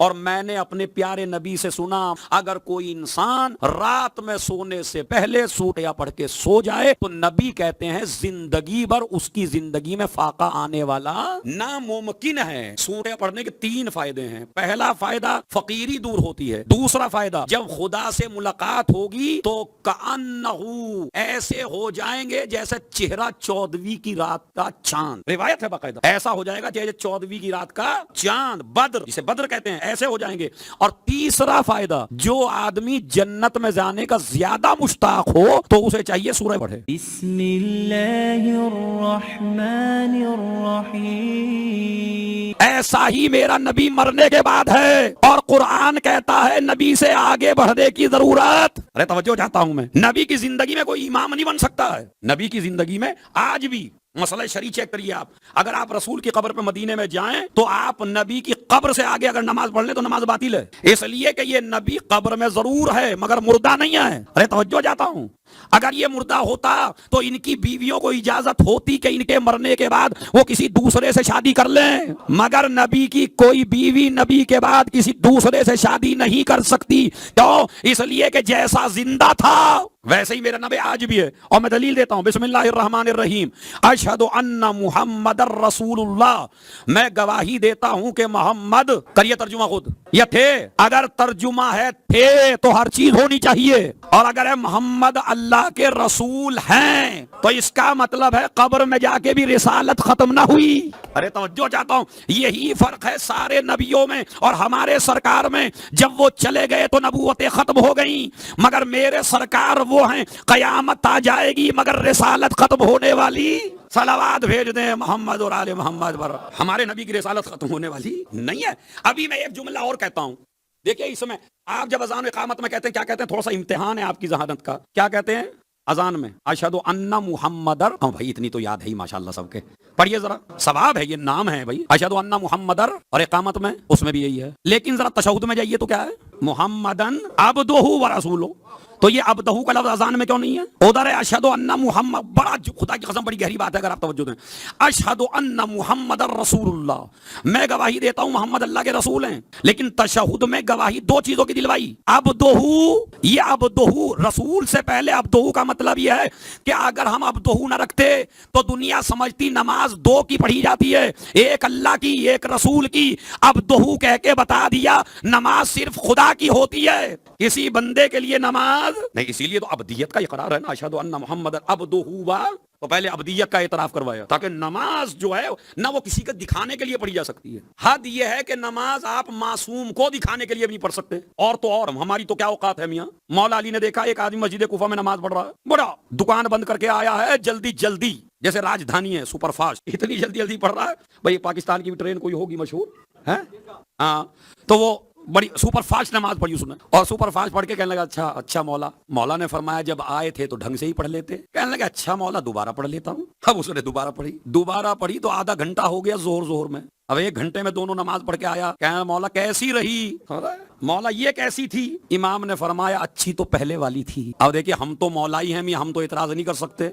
اور میں نے اپنے پیارے نبی سے سنا اگر کوئی انسان رات میں سونے سے پہلے سورہ پڑھ کے سو جائے تو نبی کہتے ہیں زندگی بھر اس کی زندگی میں فاقہ آنے والا ناممکن ہے۔ سورہ پڑھنے کے 3 فائدے ہیں۔ پہلا فائدہ فقیری دور ہوتی ہے۔ دوسرا فائدہ جب خدا سے ملاقات ہوگی تو کأنہو ایسے ہو جائیں گے جیسے چہرہ 14ویں کی رات کا چاند، روایت ہے باقاعدہ، ایسا ہو جائے گا جیسے 14ویں کی رات کا چاند، بدر جسے بدر کہتے ہیں، ایسے ہو جائیں گے۔ اور تیسرا فائدہ جو آدمی جنت میں جانے کا زیادہ مشتاق ہو تو اسے چاہیے سورہ پڑھے۔ بسم اللہ الرحمن الرحیم۔ ایسا ہی میرا نبی مرنے کے بعد ہے، اور قرآن کہتا ہے نبی سے آگے بڑھنے کی ضرورت۔ ارے توجہ چاہتا ہوں میں، نبی کی زندگی میں کوئی امام نہیں بن سکتا ہے۔ نبی کی زندگی میں آج بھی مسئلہ شریع چیک کریے آپ، اگر آپ رسول کی قبر پہ مدینے میں جائیں تو آپ نبی کی قبر سے آگے اگر نماز پڑھ لیں تو نماز باطل ہے، اس لیے کہ یہ نبی قبر میں ضرور ہے مگر مردہ نہیں ہے۔ ارے توجہ چاہتا ہوں، اگر یہ مردہ ہوتا تو ان کی بیویوں کو اجازت ہوتی کہ ان کے مرنے کے بعد وہ کسی دوسرے سے شادی کر لیں، مگر نبی کی کوئی بیوی نبی کے بعد کسی دوسرے سے شادی نہیں کر سکتی۔ کیوں؟ اس لیے کہ جیسا زندہ تھا ویسے ہی میرا نبی آج بھی ہے، اور میں دلیل دیتا ہوں۔ بسم اللہ الرحمن الرحیم، اشہد ان محمد رسول اللہ، میں گواہی دیتا ہوں کہ محمد، کریے ترجمہ خود، یا تھے، اگر ترجمہ ہے تھے تو ہر چیز ہونی چاہیے، اور اگر ہے محمد اللہ کے رسول ہیں تو اس کا مطلب ہے قبر میں جا کے بھی رسالت ختم نہ ہوئی۔ ارے توجہ چاہتا ہوں، یہی فرق ہے سارے نبیوں میں اور ہمارے سرکار میں، جب وہ چلے گئے تو نبوتیں ختم ہو گئیں، مگر میرے سرکار وہ ہیں قیامت آ جائے گی مگر رسالت ختم ہونے والی۔ صلوات بھیج دیں محمد اور آل محمد پر، ہمارے نبی کی رسالت ختم ہونے والی نہیں ہے۔ ابھی میں ایک جملہ اور کہتا ہوں، دیکھیں اس میں آپ جب اذان و اقامت میں کہتے ہیں، کیا کہتے ہیں؟ تھوڑا سا امتحان ہے آپ کی ذہانت کا، کیا کہتے ہیں اذان میں؟ اشہد ان محمدر، ہاں بھائی اتنی تو یاد ہے ہی ماشاءاللہ سب کے، پڑھیے ذرا، ثواب ہے، یہ نام ہے بھائی، اشہد ان محمدر، اور اقامت میں اس میں بھی یہی ہے، لیکن ذرا تشہد میں جائیے تو کیا ہے؟ محمدن عبدہ و رسولہ، تو یہ عبدہ کا لفظ اذان میں کیوں نہیں ہے؟ ادھر ہے اشہد ان محمد، بڑا خدا کی قسم بڑی گہری بات ہے اگر آپ توجہ دیں، اشہد ان محمد رسول اللہ، میں گواہی دیتا ہوں محمد اللہ کے رسول ہیں، لیکن تشہد میں گواہی 2 چیزوں کی دلوائی، عبدہ، یہ عبدہ رسول سے پہلے عبدہ کا مطلب یہ ہے کہ اگر ہم عبدہ نہ رکھتے تو دنیا سمجھتی نماز 2 کی پڑھی جاتی ہے، ایک اللہ کی ایک رسول کی، عبدہ کہہ کے بتا دیا نماز صرف خدا کی ہوتی ہے، کسی بندے کے لیے نماز نہیں، اسی لیے تو عبدیت کا اقرار ہے نا، اشہد ان محمد عبدہ و، تو پہلے عبدیت کا اعتراف کروایا تاکہ نماز جو ہے نہ وہ کسی کو دکھانے کے لیے پڑھی جا سکتی ہے، حد یہ ہے کہ نماز آپ معصوم کو دکھانے کے لیے بھی نہیں پڑھ سکتے، اور تو اور ہماری تو کیا اوقات ہے میاں، مولا علی نے دیکھا ایک آدمی مسجد کوفہ میں نماز پڑھ رہا ہے، بڑا دکان بند کر کے آیا ہے جلدی جلدی، جیسے راجدھانی ہے سپر فاسٹ، اتنی جلدی جلدی پڑھ رہا ہے، بھائی پاکستان کی بھی ٹرین کوئی ہوگی مشہور ہے، ہاں، تو وہ بڑی سپر فاسٹ نماز پڑھی اس نے، اور سپر فاسٹ پڑھ کے کہنے لگا اچھا مولا نے فرمایا جب آئے تھے تو ڈھنگ سے ہی پڑھ لیتے، کہنے لگا اچھا مولا دوبارہ پڑھ لیتا ہوں، اب اس نے دوبارہ پڑھی تو آدھا گھنٹہ ہو گیا زور میں، اب 1 گھنٹے میں دونوں نماز پڑھ کے آیا، کہنا مولا کیسی رہی؟ مولا یہ کیسی تھی؟ امام نے فرمایا اچھی تو پہلے والی تھی۔ اب دیکھیے ہم تو مولا ہی ہیں میاں، ہم تو اعتراض نہیں کر سکتے،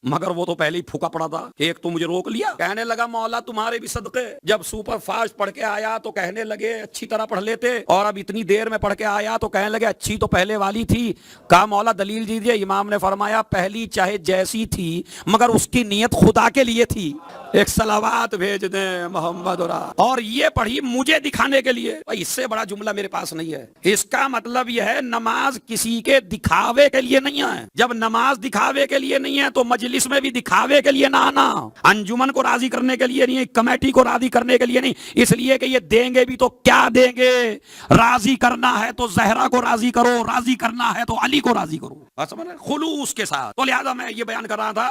مگر وہ تو پہلے ہی پھوکا پڑا تھا، ایک تو مجھے روک لیا، کہنے لگا مولا تمہارے بھی صدقے، جب سپر فاسٹ پڑھ کے آیا تو کہنے لگے اچھی طرح پڑھ لیتے، اور اب اتنی دیر میں پڑھ کے آیا تو کہنے لگے اچھی تو پہلے والی تھی، کہا مولا دلیل دیجئے، امام نے فرمایا پہلی چاہے جیسی تھی مگر اس کی نیت خدا کے لیے تھی، ایک صلوات بھیج دیں محمد اور یہ پڑھی مجھے دکھانے کے لیے، اس سے بڑا جملہ میرے پاس نہیں ہے۔ اس کا مطلب یہ ہے نماز کسی کے دکھاوے کے لیے نہیں ہے، جب نماز دکھاوے کے لیے نہیں ہے تو مجلس میں بھی دکھاوے کے لیے نہ آنا، انجمن کو راضی کرنے کے لیے نہیں، کمیٹی کو راضی کرنے کے لیے نہیں، اس لیے کہ یہ دیں گے بھی تو کیا دیں گے، راضی کرنا ہے تو زہرا کو راضی کرو، راضی کرنا ہے تو علی کو راضی کرو، خلوص کے ساتھ۔ تو لہذا میں یہ بیان کر رہا تھا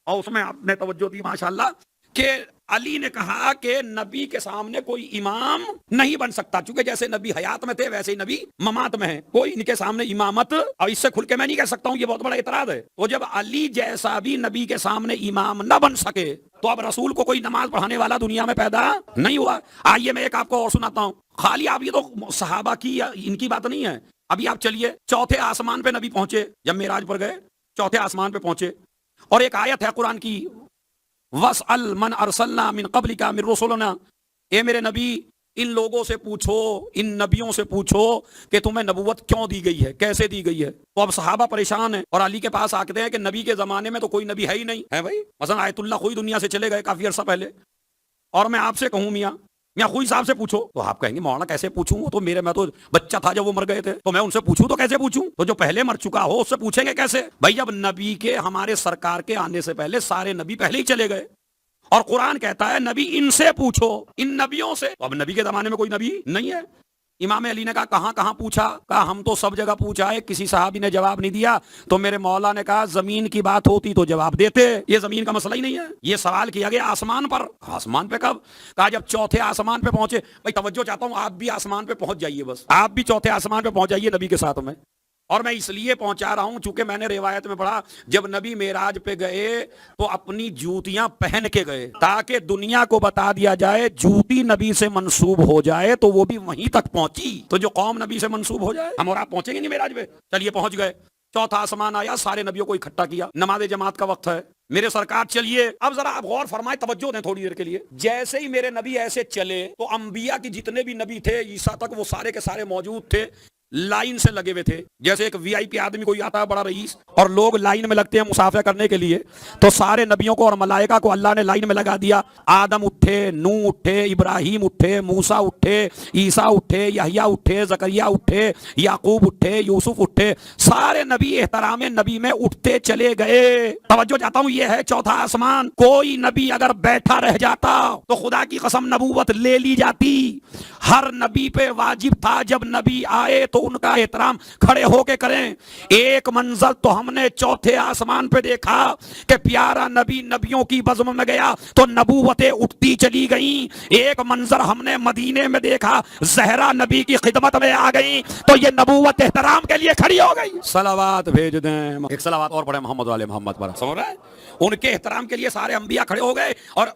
اور اس میں آپ نے توجہ دی ماشاءاللہ کہ علی نے کہا کہ نبی کے سامنے کوئی امام نہیں بن سکتا، چونکہ جیسے نبی حیات میں تھے ویسے ہی نبی ممات میں ہیں، کوئی ان کے سامنے امامت، اور اس سے کھل کے میں نہیں کہہ سکتا ہوں، یہ بہت بڑا اعتراض ہے۔ تو جب علی جیسا بھی نبی کے سامنے امام نہ بن سکے تو اب رسول کو کوئی نماز پڑھانے والا دنیا میں پیدا نہیں ہوا۔ آئیے میں ایک آپ کو اور سناتا ہوں، خالی آپ یہ تو صحابہ کی ان کی بات نہیں ہے، ابھی آپ چلیے 4تھے آسمان پہ نبی پہنچے، جب معراج پر گئے 4تھے آسمان پہ پہنچے، اور ایک آیت ہے قرآن کی، وَاسْأَلْ مَنْ أَرْسَلْنَا مِنْ قَبْلِكَ مِنْ رُسُلِنَا، اے میرے نبی ان لوگوں سے پوچھو، ان نبیوں سے پوچھو کہ تمہیں نبوت کیوں دی گئی ہے، کیسے دی گئی ہے۔ تو اب صحابہ پریشان ہیں اور علی کے پاس آتے ہیں کہ نبی کے زمانے میں تو کوئی نبی ہے ہی نہیں ہے بھائی، مثلا آیت اللہ خوئی دنیا سے چلے گئے کافی عرصہ پہلے، اور میں آپ سے کہوں میاں خوئی صاحب سے پوچھو، تو آپ کہیں گے مولانا کیسے پوچھوں، وہ تو میں تو بچہ تھا جب وہ مر گئے تھے، تو میں ان سے پوچھوں تو کیسے پوچھوں؟ تو جو پہلے مر چکا ہو اس سے پوچھیں گے کیسے؟ بھائی جب نبی کے، ہمارے سرکار کے آنے سے پہلے سارے نبی پہلے ہی چلے گئے، اور قرآن کہتا ہے نبی ان سے پوچھو، ان نبیوں سے۔ اب نبی کے زمانے میں کوئی نبی نہیں ہے۔ امام علی نے کہا کہاں کہاں پوچھا؟ کہا ہم تو سب جگہ پوچھا ہے، کسی صحابی نے جواب نہیں دیا۔ تو میرے مولا نے کہا زمین کی بات ہوتی تو جواب دیتے، یہ زمین کا مسئلہ ہی نہیں ہے۔ یہ سوال کیا گیا آسمان پر، آسمان پہ کب؟ کہا جب چوتھے آسمان پہ پہنچے۔ بھائی توجہ چاہتا ہوں، آپ بھی آسمان پہ پہنچ جائیے، بس آپ بھی چوتھے آسمان پہ پہنچ جائیے نبی کے ساتھ میں۔ اور میں اس لیے پہنچا رہا ہوں چونکہ میں نے روایت میں پڑھا جب نبی معراج پہ گئے تو اپنی جوتیاں پہن کے گئے تاکہ دنیا کو بتا دیا جائے جوتی نبی سے منسوب ہو جائے تو وہ بھی وہیں تک پہنچی۔ تو جو قوم نبی سے منسوب ہو جائے، ہم اور آپ پہنچیں گے نہیں معراج پہ؟ چلیے پہنچ گئے، چوتھا آسمان آیا، سارے نبیوں کو اکٹھا کیا، نماز جماعت کا وقت ہے، میرے سرکار چلیے۔ اب ذرا آپ غور فرمائیں، توجہ دیں تھوڑی دیر کے لیے۔ جیسے ہی میرے نبی ایسے چلے تو انبیاء کی جتنے بھی نبی تھے عیسیٰ تک، وہ سارے کے سارے موجود تھے، لائن سے لگے ہوئے تھے۔ جیسے ایک وی آئی پی آدمی کوئی آتا ہے بڑا رئیس، اور لوگ لائن میں لگتے ہیں مسافہ کرنے کے لیے، تو سارے نبیوں کو اور ملائکہ کو اللہ نے لائن میں لگا دیا۔ آدم اٹھے، نوح اٹھے، ابراہیم اٹھے، موسیٰ اٹھے، عیسیٰ اٹھے، یحییٰ اٹھے، زکریا اٹھے، یعقوب اٹھے، یوسف اٹھے، سارے نبی احترام نبی میں اٹھتے چلے گئے۔ توجہ چاہتا ہوں، یہ ہے چوتھا آسمان۔ کوئی نبی اگر بیٹھا رہ جاتا تو خدا کی قسم نبوت لے لی جاتی۔ ہر نبی پہ واجب تھا جب نبی آئے تو ان کا احترام کھڑے ہو کے کریں۔ ایک منظر تو ہم نے چوتھے آسمان پہ دیکھا کہ پیارا نبی نبیوں کی بزم میں گیا تو نبوتیں اٹھتی چلی گئیں۔ ایک منظر ہم نے مدینے میں دیکھا، زہرا نبی کی خدمت میں آ گئی تو یہ نبوت احترام کے لیے کھڑی ہو گئی۔ صلوات بھیج دیں، ایک صلوات اور پڑھیں محمد والے محمد پر، سمجھ رہے ہیں؟ ان کے احترام کے لیے سارے انبیاء کھڑے ہو گئے، اور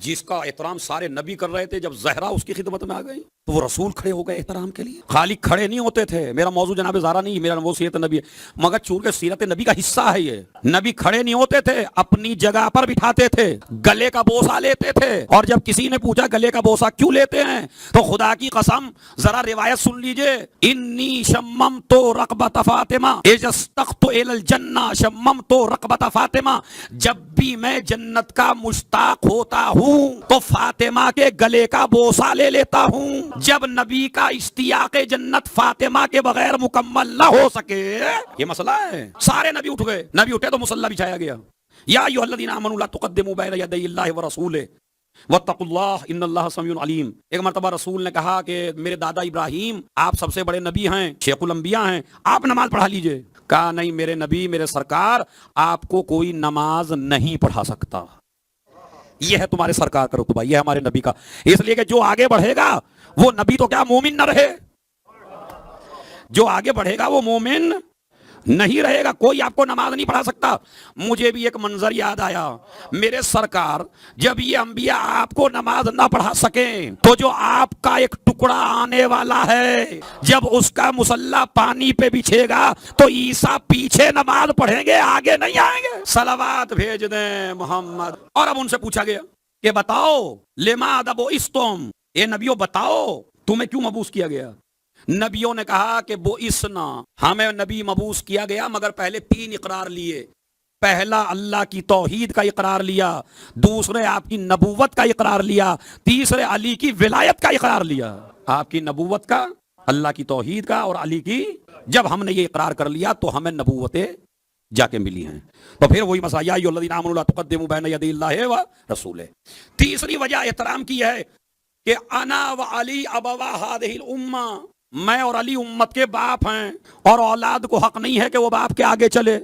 جس کا احترام سارے نبی کر رہے تھے جب زہرا اس کی خدمت میں آ گئی تو وہ رسول کھڑے ہو گئے احترام کے لیے۔ خالی کھڑے نہیں ہوتے تھے، میرا موضوع جناب زہرا نہیں، میرا وہ سیرت نبی ہے، مگر چونکہ سیرت نبی کا حصہ ہے یہ۔ نبی کھڑے نہیں ہوتے تھے، اپنی جگہ پر بٹھاتے تھے، گلے کا بوسہ لیتے تھے۔ اور جب کسی نے پوچھا گلے کا بوسہ کیوں لیتے ہیں تو خدا کی قسم ذرا روایت سن لیجئے، انی شممت رقبۃ فاطمہ اذ استقت الی الجنہ شممت رقبۃ فاطمہ، جب بھی میں جنت کا مشتاق ہوتا ہوں تو فاطمہ کے گلے کا بوسہ لے لیتا ہوں۔ جب نبی کا اشتیاق جنت فاطمہ کے بغیر مکمل نہ ہو سکے، یہ مسئلہ ہے۔ سارے نبی اٹھ گئے، نبی اٹھے تو مصلی بچھایا گیا۔ یا ایھا الذین آمنوا لا تقدموا بین یدی اللہ ورسولہ واتقوا اللہ ان اللہ سمیع علیم۔ ایک مرتبہ رسول نے کہا کہ میرے دادا ابراہیم آپ سب سے بڑے نبی ہیں، شیخ الانبیاء ہیں، آپ نماز پڑھا لیجئے۔ کہا نہیں میرے نبی، میرے سرکار، آپ کو کوئی نماز نہیں پڑھا سکتا۔ یہ ہے تمہارے سرکار کا رتبہ، یہ ہے ہمارے نبی کا۔ اس لیے کہ جو آگے بڑھے گا وہ نبی تو کیا مومن نہ رہے، جو آگے بڑھے گا وہ مومن نہیں رہے گا۔ کوئی آپ کو نماز نہیں پڑھا سکتا۔ مجھے بھی ایک منظر یاد آیا، میرے سرکار جب یہ انبیاء آپ کو نماز نہ پڑھا سکیں تو جو آپ کا ایک ٹکڑا آنے والا ہے، جب اس کا مصلی پانی پہ بچھے گا تو عیسیٰ پیچھے نماز پڑھیں گے، آگے نہیں آئیں گے۔ صلوات بھیج دیں محمد۔ اور اب ان سے پوچھا گیا کہ بتاؤ لماذا بعثتم، اے نبیوں بتاؤ تمہیں کیوں مبعوث کیا گیا؟ نبیوں نے کہا کہ بعثنا، ہمیں نبی مبعوث کیا گیا مگر پہلے 3 اقرار لیے۔ پہلا اللہ کی توحید کا اقرار لیا، دوسرے آپ کی نبوت کا اقرار لیا، تیسرے علی کی ولایت کا اقرار لیا۔ آپ کی نبوت کا، اللہ کی توحید کا اور علی کی۔ جب ہم نے یہ اقرار کر لیا تو ہمیں نبوتیں جا کے ملی ہیں۔ تو پھر وہی مسئلہ، یا ایھا الذین آمنوا لا تقدموا بین یدی اللہ ورسولہ۔ تیسری وجہ احترام کی ہے کہ انا وعلی ابوا ہذہ الامہ، میں اور علی امت کے باپ ہیں، اور اولاد کو حق نہیں ہے کہ وہ باپ کے آگے چلے۔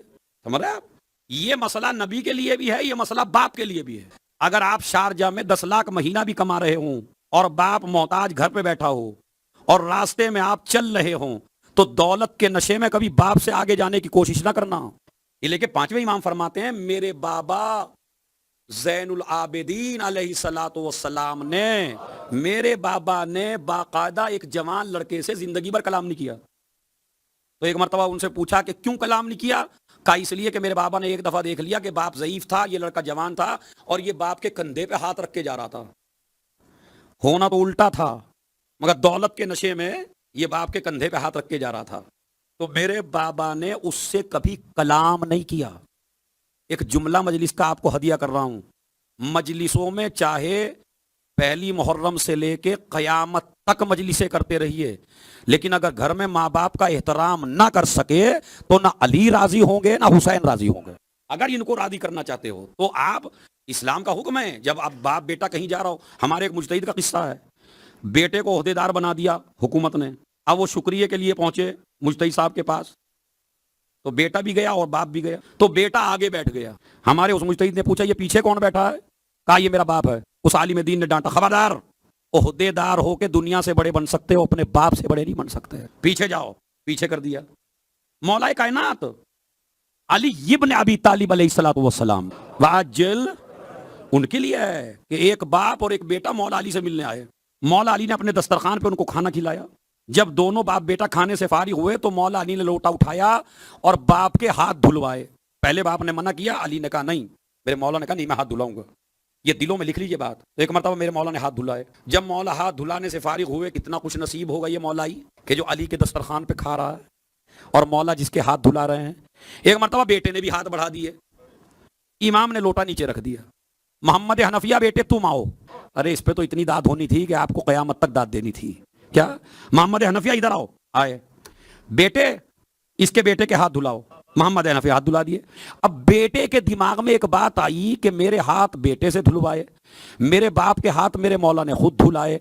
سمجھ رہے آپ؟ یہ مسئلہ نبی کے لیے بھی ہے، یہ مسئلہ باپ کے لیے بھی ہے۔ اگر آپ شارجہ میں 10 لاکھ مہینہ بھی کما رہے ہوں اور باپ محتاج گھر پہ بیٹھا ہو اور راستے میں آپ چل رہے ہوں تو دولت کے نشے میں کبھی باپ سے آگے جانے کی کوشش نہ کرنا۔ یہ لے کے 5ویں امام فرماتے ہیں میرے بابا زین العابدین علیہ الصلوۃ والسلام نے، میرے بابا نے باقاعدہ ایک جوان لڑکے سے زندگی بھر کلام نہیں کیا۔ تو ایک مرتبہ ان سے پوچھا کہ کیوں کلام نہیں کیا؟ کہا اس لیے کہ میرے بابا نے ایک دفعہ دیکھ لیا کہ باپ ضعیف تھا، یہ لڑکا جوان تھا اور یہ باپ کے کندھے پہ ہاتھ رکھ کے جا رہا تھا، ہونا تو الٹا تھا، مگر دولت کے نشے میں یہ باپ کے کندھے پہ ہاتھ رکھ کے جا رہا تھا. تو میرے بابا نے اس سے کبھی کلام نہیں کیا. ایک جملہ مجلس کا آپ کو ہدیہ کر رہا ہوں، مجلسوں میں چاہے پہلی محرم سے لے کے قیامت تک مجلسیں کرتے رہیے، لیکن اگر گھر میں ماں باپ کا احترام نہ کر سکے تو نہ علی راضی ہوں گے نہ حسین راضی ہوں گے. اگر ان کو راضی کرنا چاہتے ہو تو آپ، اسلام کا حکم ہے جب اب باپ بیٹا کہیں جا رہا ہو. ہمارے ایک مجتہد کا قصہ ہے، بیٹے کو عہدے دار بنا دیا حکومت نے. اب وہ شکریہ کے لیے پہنچے مجتہد صاحب کے پاس، تو بیٹا بھی گیا اور باپ بھی گیا. تو بیٹا آگے بیٹھ گیا. ہمارے اس مجتہد نے پوچھا یہ پیچھے کون بیٹھا ہے؟ کہا یہ میرا باپ ہے. اس عالم دین نے ڈانٹا، خبردار، عہدے دار ہو کے دنیا سے بڑے بن سکتے ہو، اپنے باپ سے بڑے نہیں بن سکتے. پیچھے جاؤ. پیچھے کر دیا. مولا کائنات علی ابن ابی طالب علیہ الصلوۃ والسلام واجل ان کے لیے ہے کہ ایک باپ اور ایک بیٹا مولا علی سے ملنے آئے. مولا علی نے اپنے دسترخوان پہ ان کو کھانا کھلایا. جب دونوں باپ بیٹا کھانے سے فارغ ہوئے تو مولا علی نے لوٹا اٹھایا اور باپ کے ہاتھ دھلوائے. پہلے باپ نے منع کیا، علی نے کہا نہیں. میرے مولا نے کہا نہیں میں ہاتھ دھلاؤں گا. یہ دلوں میں لکھ لیجئے بات. ایک مرتبہ میرے مولا نے ہاتھ دھلائے. جب مولا ہاتھ دھلانے سے فارغ ہوئے، کتنا خوش نصیب ہوگا یہ مولائی کہ جو علی کے دسترخوان پہ کھا رہا ہے اور مولا جس کے ہاتھ دھلا رہے ہیں. ایک مرتبہ بیٹے نے بھی ہاتھ بڑھا دیے. امام نے لوٹا نیچے رکھ دیا. محمد حنفیہ بیٹے تم آؤ. ارے اس پہ تو اتنی داد ہونی تھی کہ آپ کو قیامت تک داد دینی تھی. کیا محمد حنفیہ ادھر آؤ. آئے. بیٹے اس کے بیٹے کے ہاتھ دھلاؤ. محمد حنفی ہاتھ دھلا دیے. اب بیٹے کے دماغ میں ایک بات آئی کہ میرے ہاتھ بیٹے سے دھلوائے، میرے باپ کے ہاتھ میرے مولا نے خود دھلائے.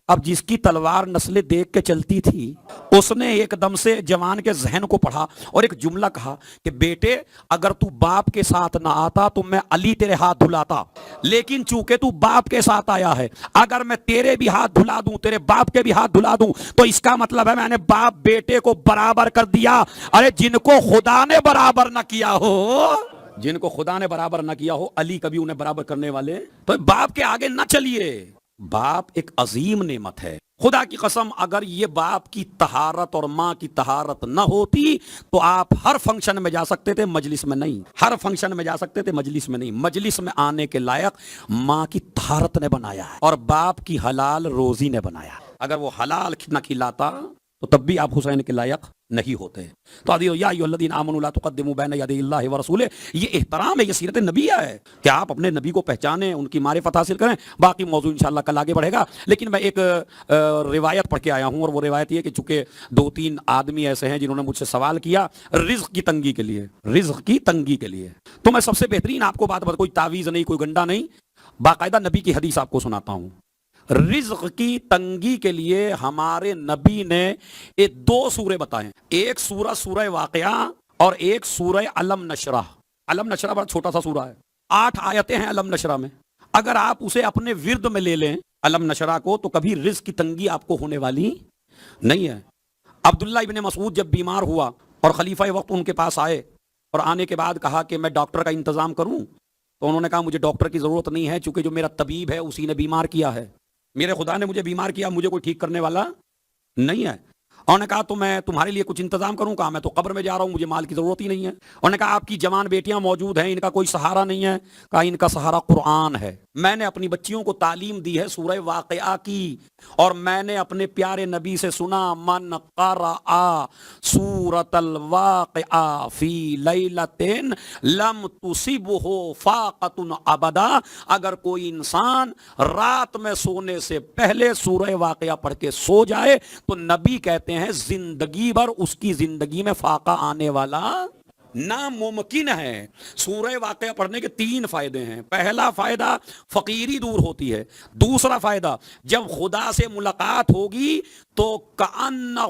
اب جس کی تلوار نسلیں دیکھ کے چلتی تھی اس نے ایک دم سے جوان کے ذہن کو پڑھا اور ایک جملہ کہا کہ بیٹے اگر تو باپ کے ساتھ نہ آتا تو میں علی تیرے ہاتھ دھلاتا، لیکن چونکہ تو باپ کے ساتھ آیا ہے، اگر میں تیرے بھی ہاتھ دھلا دوں، تیرے باپ کے بھی ہاتھ دھلا دوں، تو اس کا مطلب ہے میں نے باپ بیٹے کو برابر کر دیا. ارے جن کو خدا نے برابر نہ کیا ہو، جن کو خدا نے برابر نہ کیا ہو، علی کبھی انہیں برابر کرنے والے. تو باپ کے آگے نہ چلیے. باپ ایک عظیم نعمت ہے. خدا کی قسم اگر یہ باپ کی طہارت اور ماں کی طہارت نہ ہوتی تو آپ ہر فنکشن میں جا سکتے تھے، مجلس میں نہیں. ہر فنکشن میں جا سکتے تھے، مجلس میں نہیں. مجلس میں آنے کے لائق ماں کی طہارت نے بنایا ہے اور باپ کی حلال روزی نے بنایا. اگر وہ حلال نہ کھلاتا تو تب بھی آپ حسین کے لائق نہیں ہوتے. تو یا ایھا الذین آمنوا لا تقدموا بین یدی اللہ ورسولہ، یہ احترام ہے، یہ سیرت نبیہ ہے کہ آپ اپنے نبی کو پہچانیں، ان کی معرفت حاصل کریں. باقی موضوع انشاءاللہ کل آگے بڑھے گا. لیکن میں ایک روایت پڑھ کے آیا ہوں، اور وہ روایت یہ کہ چونکہ 2-3 آدمی ایسے ہیں جنہوں نے مجھ سے سوال کیا رزق کی تنگی کے لیے، رزق کی تنگی کے لیے، تو میں سب سے بہترین آپ کو بات کوئی تعویذ نہیں، کوئی گنڈا نہیں، باقاعدہ نبی کی حدیث آپ کو سناتا ہوں. رزق کی تنگی کے لیے ہمارے نبی نے 2 سورے بتائے. ایک سورہ سورہ واقعہ اور ایک سورہ علم نشرح. علم نشرح بڑا چھوٹا سا سورہ ہے، 8 آیتیں ہیں علم نشرح میں. اگر آپ اسے اپنے ورد میں لے لیں علم نشرح کو تو کبھی رزق کی تنگی آپ کو ہونے والی نہیں ہے. عبداللہ ابن مسعود جب بیمار ہوا اور خلیفہ وقت ان کے پاس آئے اور آنے کے بعد کہا کہ میں ڈاکٹر کا انتظام کروں، تو انہوں نے کہا مجھے ڈاکٹر کی ضرورت نہیں ہے، چونکہ جو میرا طبیب ہے اسی نے بیمار کیا ہے. میرے خدا نے مجھے بیمار کیا، مجھے کوئی ٹھیک کرنے والا نہیں ہے. انہوں نے کہا تو میں تمہارے لیے کچھ انتظام کروں. کہا میں تو قبر میں جا رہا ہوں، مجھے مال کی ضرورت ہی نہیں ہے. انہوں نے کہا آپ کی جوان بیٹیاں موجود ہیں، ان کا کوئی سہارا نہیں ہے. کہا ان کا سہارا قرآن ہے. میں نے اپنی بچیوں کو تعلیم دی ہے سورہ واقعہ کی، اور میں نے اپنے پیارے نبی سے سنا من قرأ سورۃ الواقعہ فی لیلۃ لم تصبہ فاقۃ ابدا. اگر کوئی انسان رات میں سونے سے پہلے سورہ واقعہ پڑھ کے سو جائے تو نبی کہتے ہیں زندگی بھر اس کی زندگی میں فاقہ آنے والا ناممکن ہے. سورہ واقعہ پڑھنے کے 3 فائدے ہیں. پہلا فائدہ فقیری دور ہوتی ہے. دوسرا فائدہ جب خدا سے ملاقات ہوگی تو کأنہ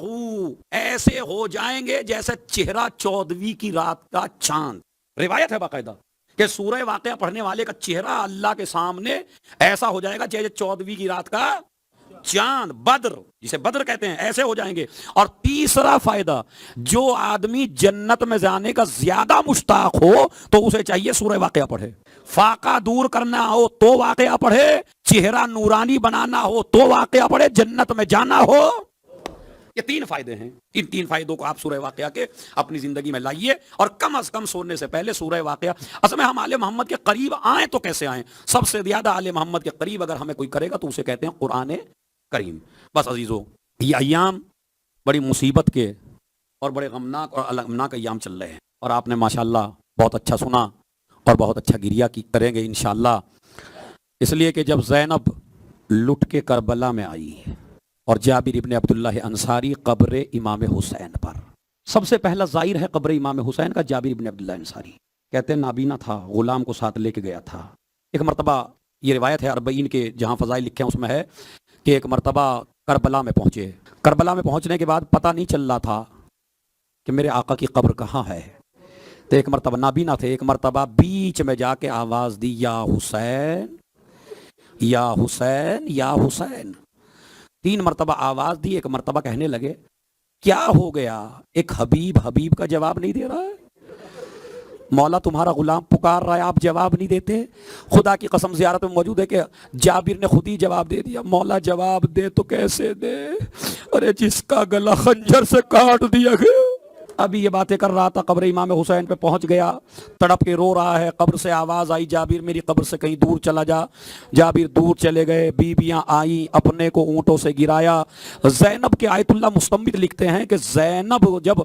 ایسے ہو جائیں گے جیسے چہرہ 14ویں کی رات کا چاند. روایت ہے باقاعدہ کہ سورہ واقعہ پڑھنے والے کا چہرہ اللہ کے سامنے ایسا ہو جائے گا جیسے 14ویں کی رات کا چاند، بدر جسے بدر کہتے ہیں، ایسے ہو جائیں گے. اور تیسرا فائدہ، جو آدمی جنت میں جانے کا زیادہ مشتاق ہو تو اسے چاہیے سورہ واقعہ پڑھے. فاقہ دور کرنا ہو تو واقعہ پڑھے، چہرہ نورانی بنانا ہو تو واقعہ پڑھے، جنت میں جانا ہو یہ 3 فائدے ہیں. ان 3 فائدوں کو آپ سورہ واقعہ کے اپنی زندگی میں لائیے اور کم از کم سونے سے پہلے سورہ واقعہ. اصل میں ہم آل محمد کے قریب آئیں تو کیسے آئیں؟ سب سے زیادہ آل محمد کے قریب اگر ہمیں کوئی کرے گا تو اسے کہتے ہیں قرآن کریم. بس عزیزو، یہ ایام بڑی مصیبت کے اور بڑے غمناک اور المناک ایام چل رہے ہیں، اور آپ نے ماشاءاللہ بہت اچھا سنا اور بہت اچھا گریہ کی کریں گے انشاءاللہ. اس لیے کہ جب زینب لٹ کے کربلا میں آئی اور جابر ابن عبداللہ انصاری قبر امام حسین پر، سب سے پہلا زائر ہے قبر امام حسین کا جابر ابن عبداللہ انصاری. کہتے ہیں نابینا تھا، غلام کو ساتھ لے کے گیا تھا. ایک مرتبہ یہ روایت ہے اربعین کے جہاں فضائل لکھے ہیں اس میں ہے کہ ایک مرتبہ کربلا میں پہنچے. کربلا میں پہنچنے کے بعد پتہ نہیں چل رہا تھا کہ میرے آقا کی قبر کہاں ہے. تو ایک مرتبہ نابینا تھے، ایک مرتبہ بیچ میں جا کے آواز دی، یا حسین یا حسین یا حسین. 3 مرتبہ آواز دی. ایک مرتبہ کہنے لگے کیا ہو گیا؟ ایک حبیب حبیب کا جواب نہیں دے رہا ہے. مولا تمہارا غلام پکار رہا ہے، آپ جواب نہیں دیتے. خدا کی قسم زیارت میں موجود ہے کہ جابر نے خود ہی جواب دے دیا. مولا جواب دے تو کیسے دے؟ ارے جس کا گلا خنجر سے کاٹ دیا گیا. ابھی یہ باتیں کر رہا تھا، قبر امام حسین پہ پہنچ گیا، تڑپ کے رو رہا ہے. قبر سے آواز آئی جابر میری قبر سے کہیں دور چلا جا. جابر دور چلے گئے. بیویاں آئیں، اپنے کو اونٹوں سے گرایا. زینب کے آیت اللہ مستنبط لکھتے ہیں کہ زینب جب